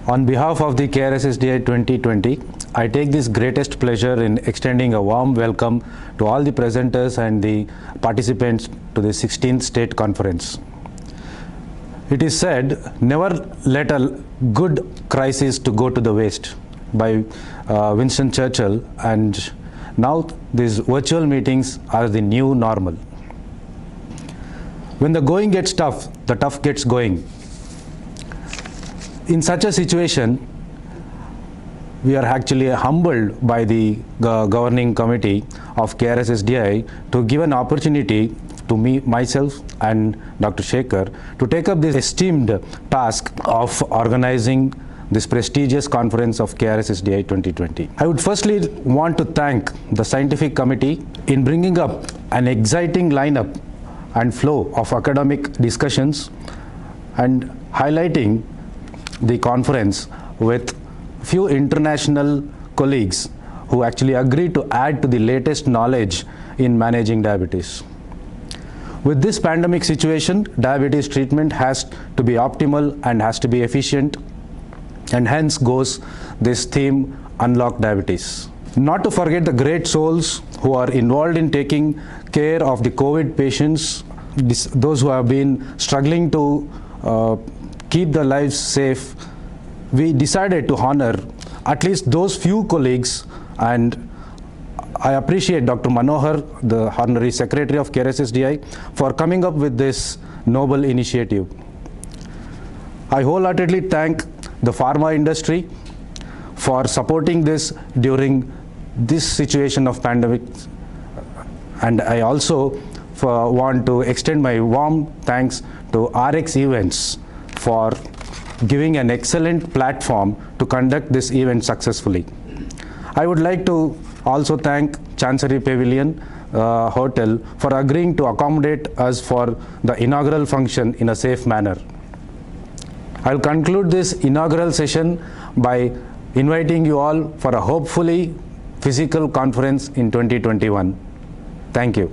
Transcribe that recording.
On behalf of the KRSSDI 2020, I take this greatest pleasure in extending a warm welcome to all the presenters and the participants to the 16th State Conference. It is said, never let a good crisis to go to the waste, by Winston Churchill, and now these virtual meetings are the new normal. When the going gets tough, the tough gets going. In such a situation, we are actually humbled by the governing committee of KRSSDI to give an opportunity to me, myself and Dr. Shekhar to take up this esteemed task of organizing this prestigious conference of KRSSDI 2020. I would firstly want to thank the scientific committee in bringing up an exciting lineup and flow of academic discussions and highlighting the conference with few international colleagues who actually agreed to add to the latest knowledge in managing diabetes. With this pandemic situation, diabetes treatment has to be optimal and has to be efficient, and hence goes this theme, Unlock Diabetes. Not to forget the great souls who are involved in taking care of the COVID patients, those who have been struggling to keep their lives safe. We decided to honor at least those few colleagues, and I appreciate Dr. Manohar, the Honorary Secretary of KRSSDI, for coming up with this noble initiative. I wholeheartedly thank the pharma industry for supporting this during this situation of pandemic, and I also want to extend my warm thanks to RX Events for giving an excellent platform to conduct this event successfully. I would like to also thank Chancery Pavilion Hotel for agreeing to accommodate us for the inaugural function in a safe manner. I'll conclude this inaugural session by inviting you all for a hopefully physical conference in 2021. Thank you.